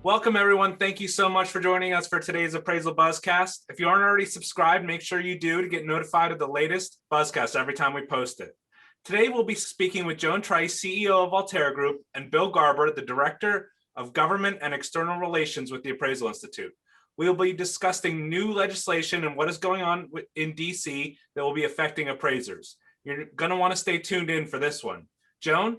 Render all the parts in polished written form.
Welcome, everyone. Thank you so much for joining us for today's Appraisal Buzzcast. If you aren't already subscribed, make sure you do to get notified of the latest Buzzcast every time we post it. Today, we'll be speaking with Joan Trice, CEO of Allterra Group, and Bill Garber, the Director of Government and External Relations with the Appraisal Institute. We will be discussing new legislation and what is going on in DC that will be affecting appraisers. You're going to want to stay tuned in for this one. Joan?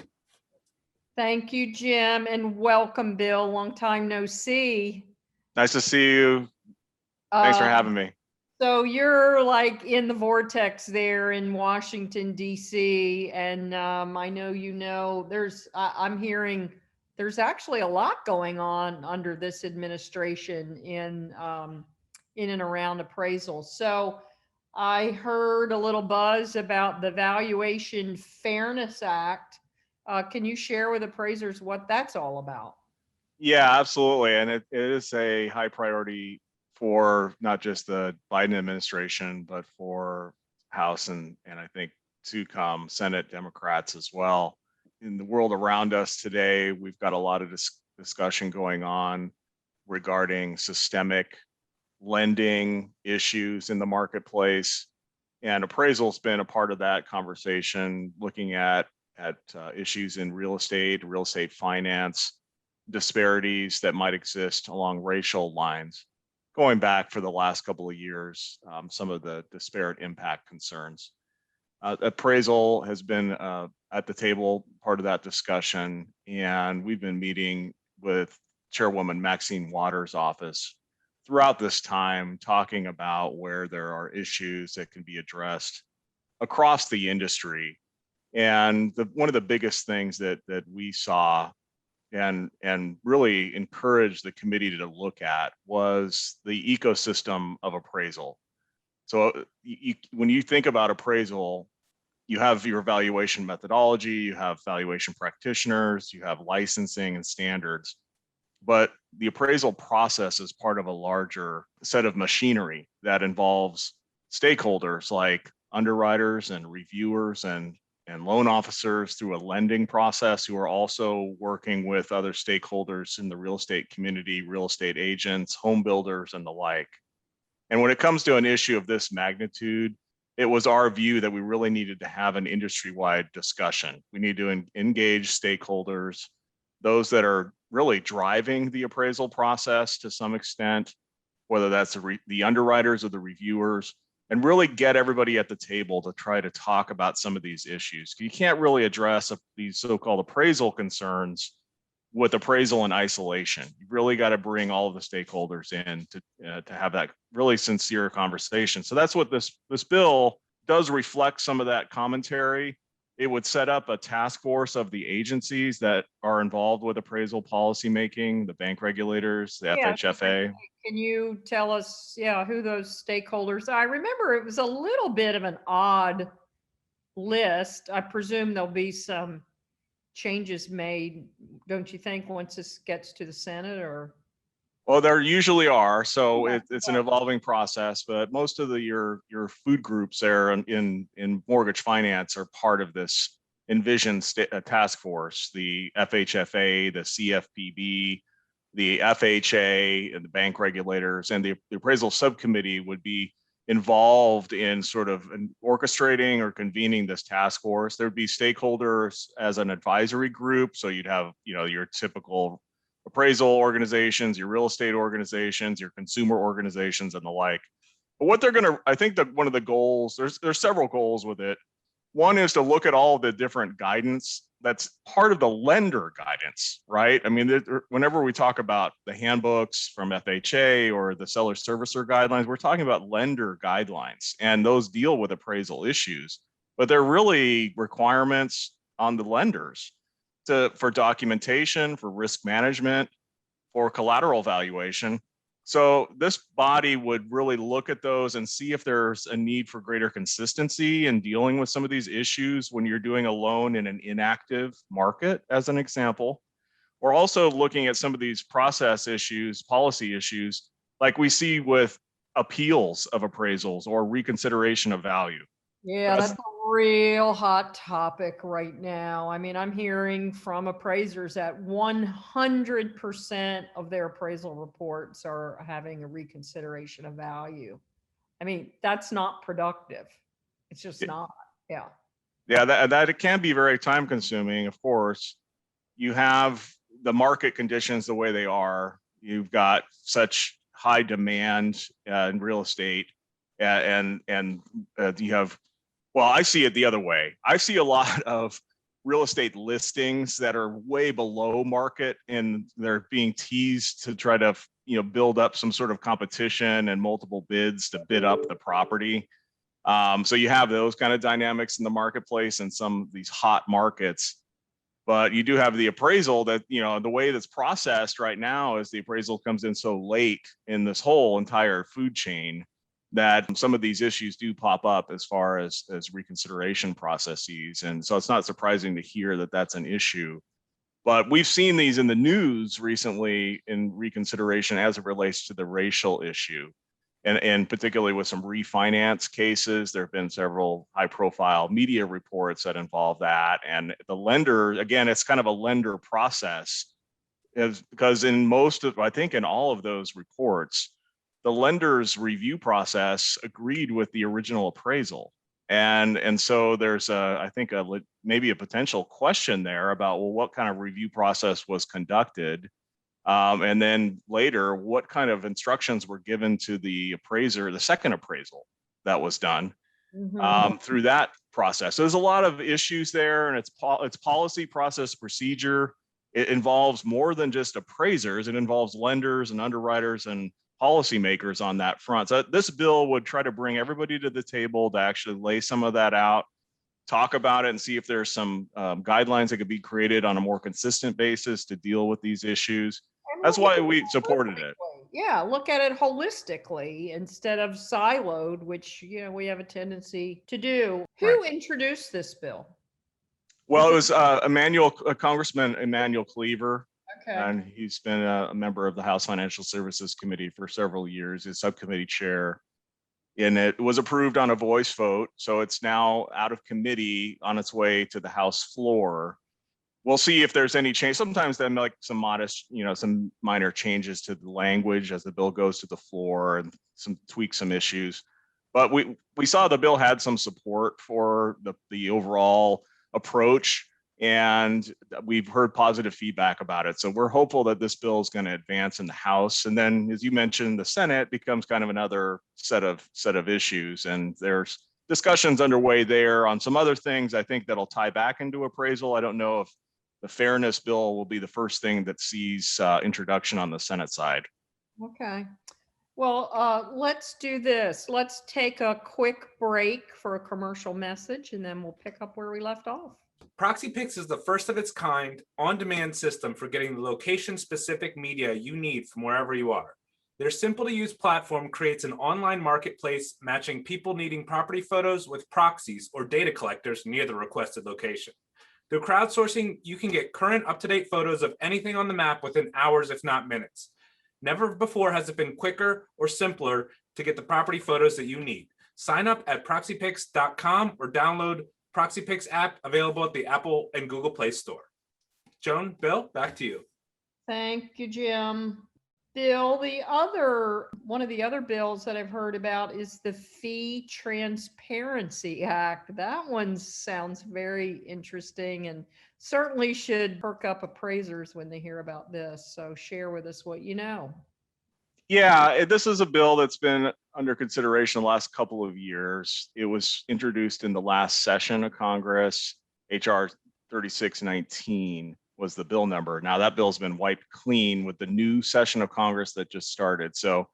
Thank you, Jim, and welcome, Bill. Long time no see. Nice to see you. Thanks for having me. So you're like in the vortex there in Washington, D.C., and I know I'm hearing there's actually a lot going on under this administration in and around appraisal. So I heard a little buzz about the Valuation Fairness Act. Can you share with appraisers what that's all about? Yeah, absolutely. And it is a high priority for not just the Biden administration, but for House and I think to come Senate Democrats as well. In the world around us today, we've got a lot of discussion going on regarding systemic lending issues in the marketplace. And appraisal's been a part of that conversation, looking at issues in real estate finance, disparities that might exist along racial lines. Going back for the last couple of years, some of the disparate impact concerns. Appraisal has been at the table, part of that discussion, and we've been meeting with Chairwoman Maxine Waters' office throughout this time, talking about where there are issues that can be addressed across the industry. And one of the biggest things that we saw and really encouraged the committee to look at was the ecosystem of appraisal. So when you think about appraisal, you have your valuation methodology, you have valuation practitioners, you have licensing and standards, but the appraisal process is part of a larger set of machinery that involves stakeholders like underwriters and reviewers and loan officers through a lending process who are also working with other stakeholders in the real estate community, real estate agents, home builders, and the like. And when it comes to an issue of this magnitude, it was our view that we really needed to have an industry-wide discussion. We need to engage stakeholders, those that are really driving the appraisal process to some extent, whether that's the underwriters or the reviewers, and really get everybody at the table to try to talk about some of these issues. You can't really address these so-called appraisal concerns with appraisal in isolation. You really got to bring all of the stakeholders in to have that really sincere conversation. So that's what this bill does, reflect some of that commentary. It would set up a task force of the agencies that are involved with appraisal policymaking, the bank regulators, the FHFA. Can you tell us, who those stakeholders are? I remember it was a little bit of an odd list. I presume there'll be some changes made, don't you think, once this gets to the Senate? Or well, there usually are. So it's an evolving process, but most of your food groups there in mortgage finance are part of this envisioned task force. The FHFA, the CFPB, the FHA, and the bank regulators, and the appraisal subcommittee would be involved in sort of orchestrating or convening this task force. There'd be stakeholders as an advisory group. So you'd have, your typical appraisal organizations, your real estate organizations, your consumer organizations, and the like. But what I think that one of the goals, there's several goals with it. One is to look at all the different guidance that's part of the lender guidance, right? I mean, whenever we talk about the handbooks from FHA or the seller servicer guidelines, we're talking about lender guidelines, and those deal with appraisal issues, but they're really requirements on the lenders for documentation, for risk management, for collateral valuation. So this body would really look at those and see if there's a need for greater consistency in dealing with some of these issues when you're doing a loan in an inactive market, as an example. We're also looking at some of these process issues, policy issues, like we see with appeals of appraisals or reconsideration of value. Yeah, that's a real hot topic right now. I mean, I'm hearing from appraisers that 100% of their appraisal reports are having a reconsideration of value. I mean, that's not productive. It's just not. Yeah. Yeah, that it can be very time consuming. Of course, you have the market conditions the way they are. You've got such high demand in real estate, and you have. Well, I see it the other way. I see a lot of real estate listings that are way below market, and they're being teased to try to build up some sort of competition and multiple bids to bid up the property. So you have those kind of dynamics in the marketplace and some of these hot markets. But you do have the appraisal that, the way that's processed right now is the appraisal comes in so late in this whole entire food chain that some of these issues do pop up as far as reconsideration processes. And so it's not surprising to hear that that's an issue. But we've seen these in the news recently in reconsideration as it relates to the racial issue. And particularly with some refinance cases, there have been several high-profile media reports that involve that. And the lender, again, it's kind of a lender process, because in most of, I think in all of those reports, the lender's review process agreed with the original appraisal. And so there's I think maybe a potential question there about, well, what kind of review process was conducted? And then later, what kind of instructions were given to the appraiser, the second appraisal that was done through that process. So there's a lot of issues there, and it's policy, process, procedure. It involves more than just appraisers. It involves lenders and underwriters and policymakers on that front. So this bill would try to bring everybody to the table to actually lay some of that out, talk about it, and see if there's some guidelines that could be created on a more consistent basis to deal with these issues. That's why we supported it. Yeah, look at it holistically instead of siloed, which we have a tendency to do. Who introduced this bill? Well, it was Congressman Emmanuel Cleaver. Okay. And he's been a member of the House Financial Services Committee for several years, his subcommittee chair. And it was approved on a voice vote. So it's now out of committee on its way to the House floor. We'll see if there's any change. Sometimes then like some modest, some minor changes to the language as the bill goes to the floor and tweak some issues. But we saw the bill had some support for the overall approach, and we've heard positive feedback about it. So we're hopeful that this bill is going to advance in the House. And then, as you mentioned, the Senate becomes kind of another set of issues. And there's discussions underway there on some other things, I think, that'll tie back into appraisal. I don't know if the fairness bill will be the first thing that sees introduction on the Senate side. Okay. Well, let's do this. Let's take a quick break for a commercial message, and then we'll pick up where we left off. ProxyPix is the first of its kind on-demand system for getting the location-specific media you need from wherever you are. Their simple-to-use platform creates an online marketplace matching people needing property photos with proxies or data collectors near the requested location. Through crowdsourcing, you can get current up-to-date photos of anything on the map within hours, if not minutes. Never before has it been quicker or simpler to get the property photos that you need. Sign up at proxypix.com or download ProxyPix app, available at the Apple and Google Play Store. Joan, Bill, back to you. Thank you, Jim. Bill, one of the other bills that I've heard about is the Fee Transparency Act. That one sounds very interesting and certainly should perk up appraisers when they hear about this. So share with us what you know. Yeah, this is a bill that's been under consideration the last couple of years. It was introduced in the last session of Congress. HR 3619 was the bill number. Now that bill's been wiped clean with the new session of Congress that just started. So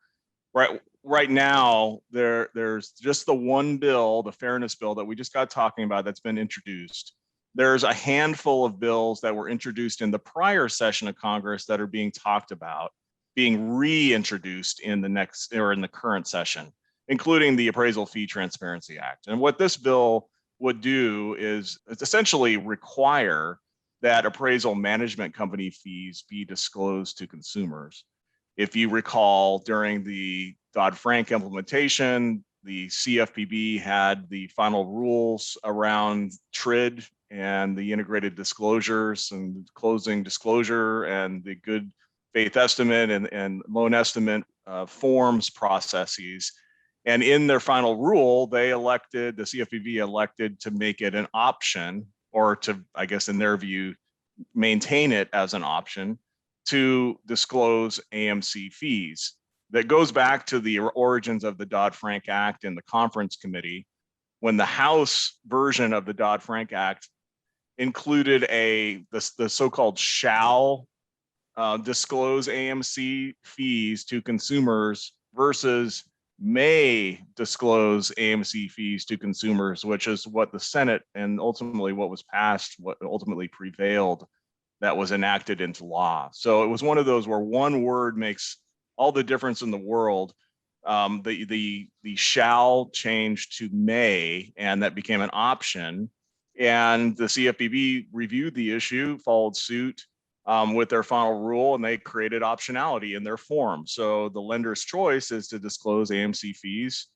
right now, there's just the one bill, the fairness bill that we just got talking about, that's been introduced. There's a handful of bills that were introduced in the prior session of Congress that are being talked about being reintroduced in the current session, including the Appraisal Fee Transparency Act. And what this bill would do is it's essentially require that appraisal management company fees be disclosed to consumers. If you recall, during the Dodd-Frank implementation, the CFPB had the final rules around TRID and the integrated disclosures and closing disclosure and the good faith estimate and loan estimate forms processes. And in their final rule, the CFPB elected to make it an option, or to, I guess in their view, maintain it as an option to disclose AMC fees. That goes back to the origins of the Dodd-Frank Act and the conference committee, when the House version of the Dodd-Frank Act included the so-called shall disclose AMC fees to consumers versus may disclose AMC fees to consumers, which is what the Senate and ultimately what was passed, what ultimately prevailed, that was enacted into law. So it was one of those where one word makes all the difference in the world. The shall changed to may, and that became an option. And the CFPB reviewed the issue, followed suit with their final rule, and they created optionality in their form. So the lender's choice is to disclose AMC fees,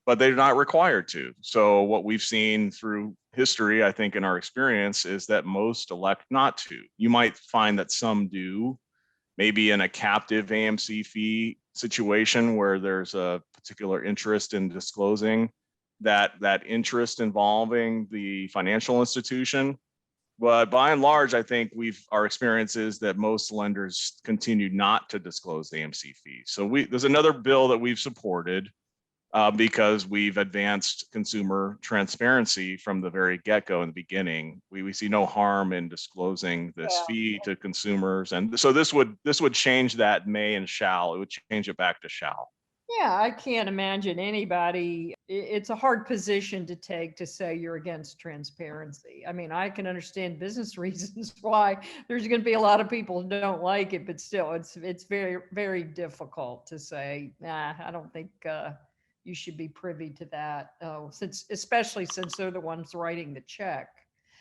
but they're not required to. So what we've seen through history, I think in our experience, is that most elect not to. You might find that some do, maybe in a captive AMC fee situation where there's a particular interest in disclosing that interest involving the financial institution. But by and large, I think our experience is that most lenders continue not to disclose AMC fees. So there's another bill that we've supported because we've advanced consumer transparency from the very get-go in the beginning. We see no harm in disclosing this fee to consumers. And so this would change that may and shall. It would change it back to shall. Yeah, I can't imagine anybody, it's a hard position to take to say you're against transparency. I mean, I can understand business reasons why there's going to be a lot of people who don't like it, but still it's very, very difficult to say, nah, I don't think you should be privy to that, especially since they're the ones writing the check.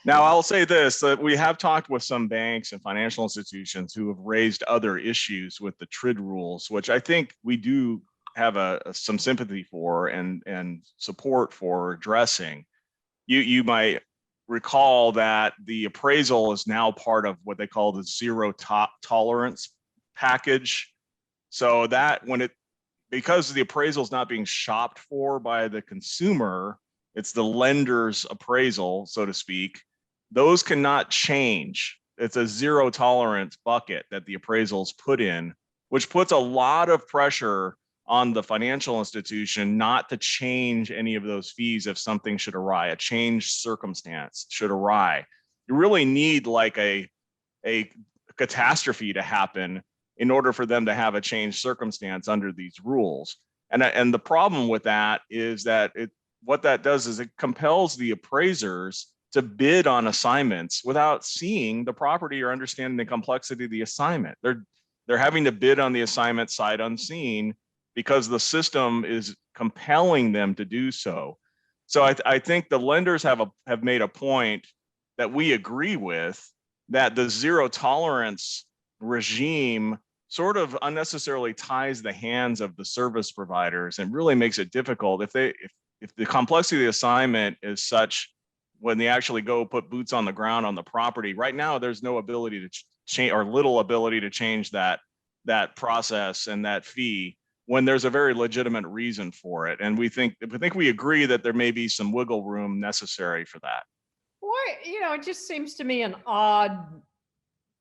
Now, I'll say this, that we have talked with some banks and financial institutions who have raised other issues with the TRID rules, which I think we do have some sympathy for and support for addressing. You might recall that the appraisal is now part of what they call the zero tolerance package. So that because the appraisal is not being shopped for by the consumer, it's the lender's appraisal, so to speak, those cannot change. It's a zero tolerance bucket that the appraisals put in, which puts a lot of pressure on the financial institution not to change any of those fees if something should arise, a changed circumstance should arise. You really need like a catastrophe to happen in order for them to have a changed circumstance under these rules. And the problem with that is that what that does is it compels the appraisers to bid on assignments without seeing the property or understanding the complexity of the assignment. They're having to bid on the assignment sight unseen because the system is compelling them to do so. So I think the lenders have made a point that we agree with, that the zero tolerance regime sort of unnecessarily ties the hands of the service providers and really makes it difficult. If the complexity of the assignment is such, when they actually go put boots on the ground on the property, right now there's no ability to change, or little ability to change that process and that fee, when there's a very legitimate reason for it. And we agree that there may be some wiggle room necessary for that. Why, it just seems to me an odd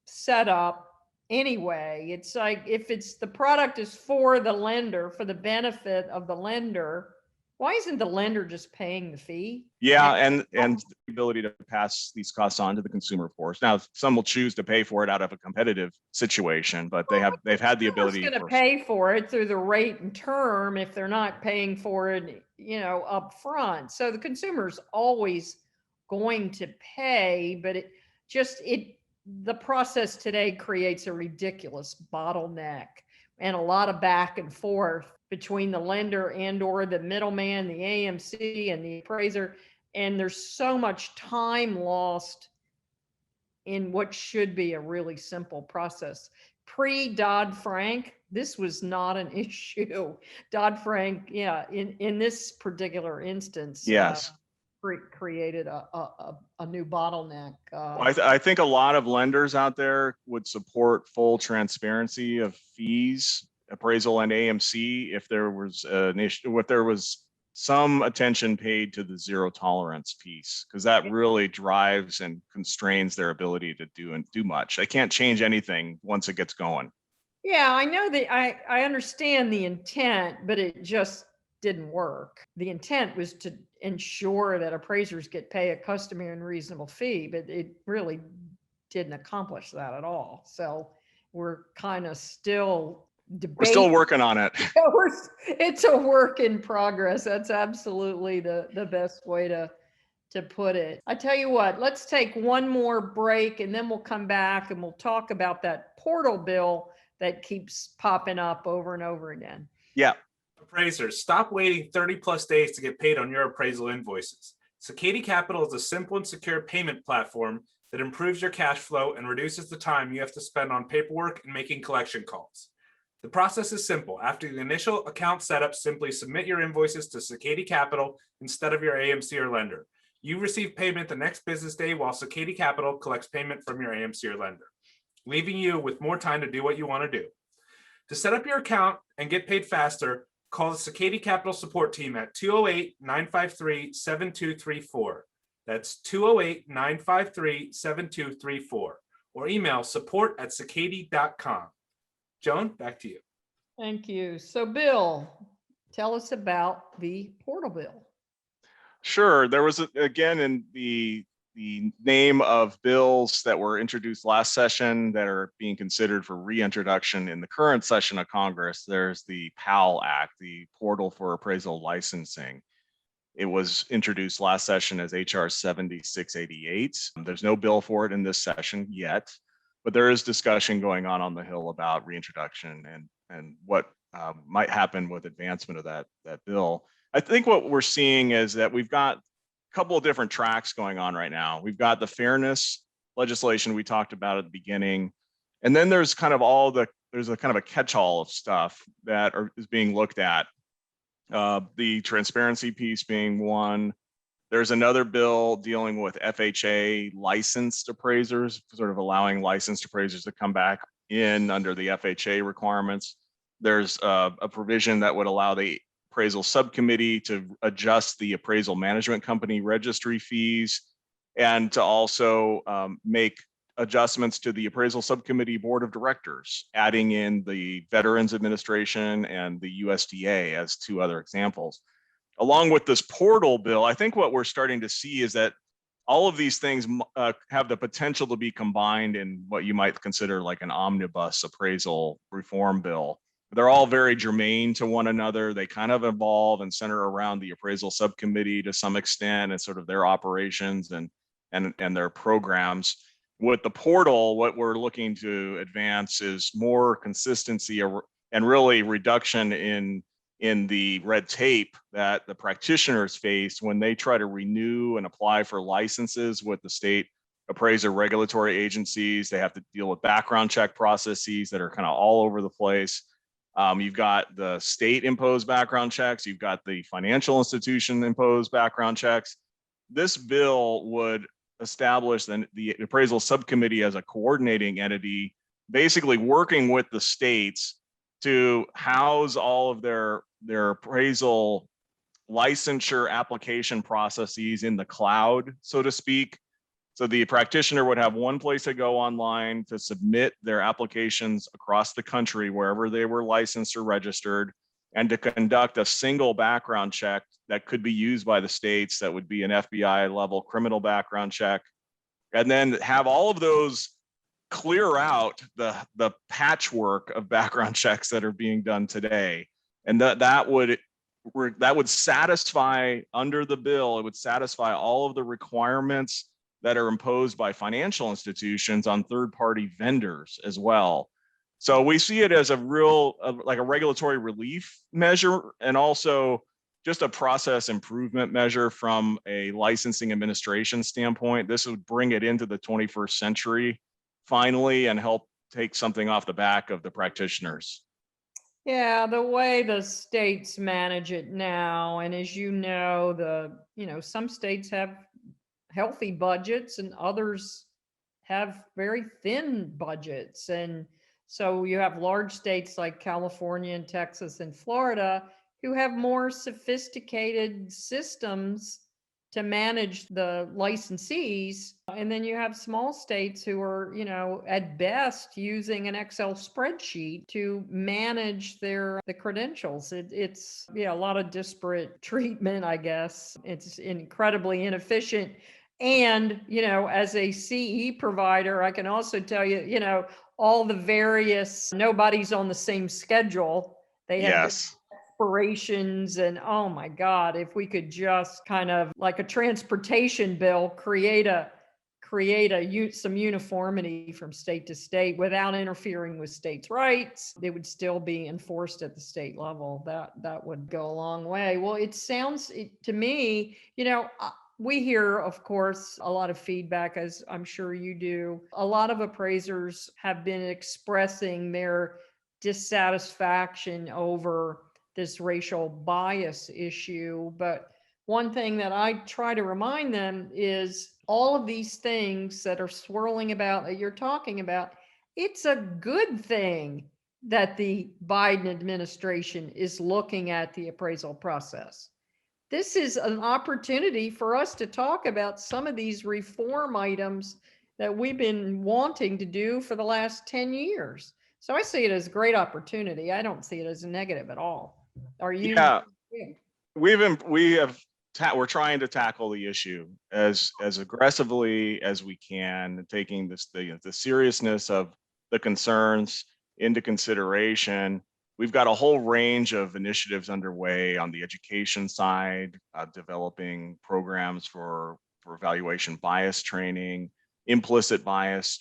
setup anyway. It's like, if the product is for the lender, for the benefit of the lender, why isn't the lender just paying the fee? Yeah, and the ability to pass these costs on to the consumer, of course. Now, some will choose to pay for it out of a competitive situation, but they've had the ability. Going to pay for it through the rate and term if they're not paying for it, up front. So the consumer's always going to pay, but the process today creates a ridiculous bottleneck and a lot of back and forth between the lender and or the middleman, the AMC and the appraiser. And there's so much time lost in what should be a really simple process. pre-Dodd-Frank, this was not an issue. Dodd-Frank, yeah, in this particular instance, Yes. created a new bottleneck. Well, I think a lot of lenders out there would support full transparency of fees, appraisal and AMC if there was an issue, if there was some attention paid to the zero tolerance piece, because that really drives and constrains their ability to do much. They can't change anything once it gets going. Yeah, I know that I understand the intent, but it just didn't work. The intent was to ensure that appraisers get paid a customary and reasonable fee, but it really didn't accomplish that at all. So we're kind of still debating. We're still working on it. It's a work in progress. That's absolutely the best way to put it. I tell you what, let's take one more break and then we'll come back and we'll talk about that portal bill that keeps popping up over and over again. Yeah. Appraisers, stop waiting 30 plus days to get paid on your appraisal invoices. Sakady Capital is a simple and secure payment platform that improves your cash flow and reduces the time you have to spend on paperwork and making collection calls. The process is simple. After the initial account setup, simply submit your invoices to Sakady Capital instead of your AMC or lender. You receive payment the next business day while Sakady Capital collects payment from your AMC or lender, leaving you with more time to do what you want to do. To set up your account and get paid faster, call the Sakady Capital support team at 208-953-7234. That's 208-953-7234, or email support@sakady.com. Joan, back to you. Thank you. So Bill, tell us about the portal bill. Sure. There was, again, in the name of bills that were introduced last session that are being considered for reintroduction in the current session of Congress, there's the PAL Act, the Portal for Appraisal Licensing. It was introduced last session as HR 7688. There's no bill for it in this session yet, but there is discussion going on the Hill about reintroduction and what might happen with advancement of that bill. I think what we're seeing is that we've got a couple of different tracks going on right now. We've got the fairness legislation we talked about at the beginning, and then there's kind of there's a kind of a catch-all of stuff that is being looked at. The transparency piece being one. There's another bill dealing with FHA licensed appraisers, sort of allowing licensed appraisers to come back in under the FHA requirements. There's a provision that would allow the appraisal subcommittee to adjust the appraisal management company registry fees and to also make adjustments to the appraisal subcommittee board of directors, adding in the Veterans Administration and the USDA as two other examples. Along with this portal bill, I think what we're starting to see is that all of these things have the potential to be combined in what you might consider like an omnibus appraisal reform bill. They're all very germane to one another. They kind of evolve and center around the appraisal subcommittee to some extent and sort of their operations and their programs. With the portal, what we're looking to advance is more consistency and really reduction in the red tape that the practitioners face when they try to renew and apply for licenses with the state appraiser regulatory agencies. They have to deal with background check processes that are kind of all over the place. You've got the state imposed background checks. You've got the financial institution imposed background checks. This bill would establish the appraisal subcommittee as a coordinating entity, basically working with the states to house all of their appraisal licensure application processes in the cloud, so to speak. So the practitioner would have one place to go online to submit their applications across the country, wherever they were licensed or registered, and to conduct a single background check that could be used by the states. That would be an FBI level criminal background check. And then have all of those clear out the patchwork of background checks that are being done today. And that would satisfy, under the bill, it would satisfy all of the requirements that are imposed by financial institutions on third-party vendors as well. So we see it as a real, like a regulatory relief measure, and also just a process improvement measure from a licensing administration standpoint. This would bring it into the 21st century finally and help take something off the back of the practitioners. Yeah, the way the states manage it now, and as you know, some states have healthy budgets and others have very thin budgets. And so you have large states like California and Texas and Florida who have more sophisticated systems to manage the licensees. And then you have small states who are, at best using an Excel spreadsheet to manage the credentials. It's a lot of disparate treatment, I guess. It's incredibly inefficient. And, as a CE provider, I can also tell you, all the various, nobody's on the same schedule. They have Yes. expirations, and oh my God, if we could just kind of like a transportation bill, create some uniformity from state to state without interfering with states' rights. It would still be enforced at the state level. That would go a long way. Well, it sounds to me, we hear, of course, a lot of feedback, as I'm sure you do. A lot of appraisers have been expressing their dissatisfaction over this racial bias issue. But one thing that I try to remind them is all of these things that are swirling about that you're talking about, it's a good thing that the Biden administration is looking at the appraisal process. This is an opportunity for us to talk about some of these reform items that we've been wanting to do for the last 10 years. So I see it as a great opportunity. I don't see it as a negative at all. Are you? Yeah, we're trying to tackle the issue as aggressively as we can, taking the seriousness of the concerns into consideration. We've got a whole range of initiatives underway on the education side, developing programs for valuation bias training, implicit bias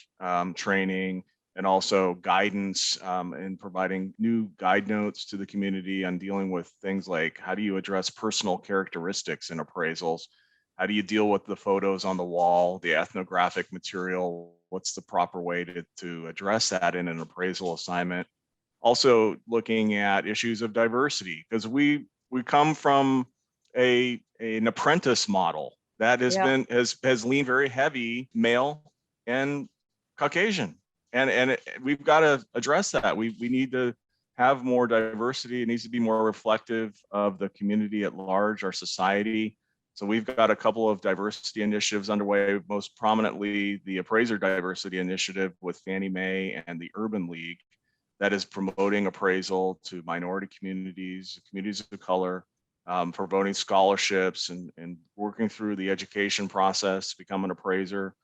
training, and also guidance in providing new guide notes to the community on dealing with things like how do you address personal characteristics in appraisals? How do you deal with the photos on the wall, the ethnographic material? What's the proper way to address that in an appraisal assignment? Also looking at issues of diversity, because we come from an apprentice model that has leaned very heavy male and Caucasian. And we've got to address that. We need to have more diversity. It needs to be more reflective of the community at large, our society. So we've got a couple of diversity initiatives underway, most prominently the Appraiser Diversity Initiative with Fannie Mae and the Urban League, that is promoting appraisal to minority communities of color, promoting scholarships and working through the education process to become an appraiser.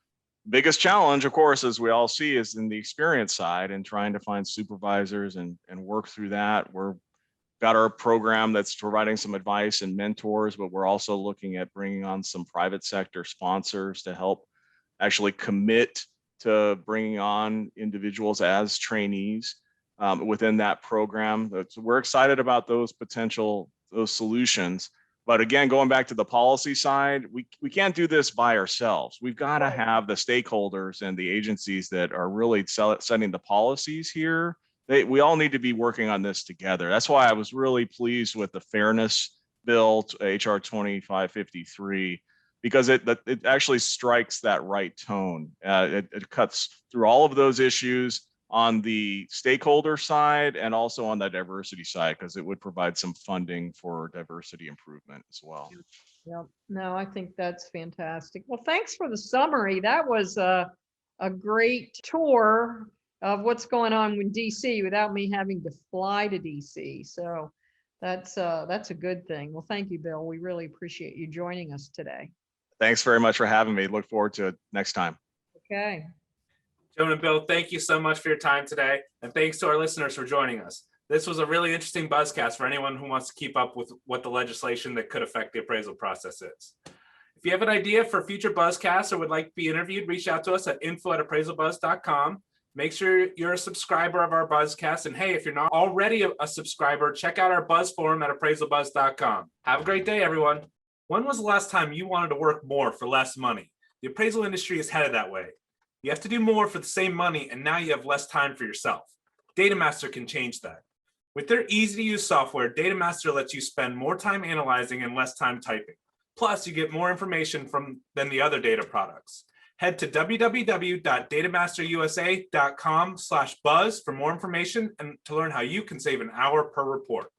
Biggest challenge, of course, as we all see, is in the experience side and trying to find supervisors and work through that. We've got our program that's providing some advice and mentors, but we're also looking at bringing on some private sector sponsors to help actually commit to bringing on individuals as trainees within that program. So we're excited about those solutions. But again, going back to the policy side, we can't do this by ourselves. We've got to have the stakeholders and the agencies that are really setting the policies here. We all need to be working on this together. That's why I was really pleased with the Fairness Bill, HR 2553, because it actually strikes that right tone. It cuts through all of those issues on the stakeholder side and also on the diversity side, because it would provide some funding for diversity improvement as well. Yep. No, I think that's fantastic. Well, thanks for the summary. That was a great tour of what's going on in DC without me having to fly to DC. So that's a good thing. Well, thank you, Bill. We really appreciate you joining us today. Thanks very much for having me. Look forward to it next time. Okay. Joan and Bill, thank you so much for your time today. And thanks to our listeners for joining us. This was a really interesting Buzzcast for anyone who wants to keep up with what the legislation that could affect the appraisal process is. If you have an idea for future Buzzcasts or would like to be interviewed, reach out to us at info@appraisalbuzz.com. Make sure you're a subscriber of our Buzzcast. And hey, if you're not already a subscriber, check out our Buzz forum at appraisalbuzz.com. Have a great day, everyone. When was the last time you wanted to work more for less money? The appraisal industry is headed that way. You have to do more for the same money, and now you have less time for yourself. DataMaster can change that. With their easy-to-use software, DataMaster lets you spend more time analyzing and less time typing. Plus, you get more information than the other data products. Head to www.datamasterusa.com/buzz for more information and to learn how you can save an hour per report.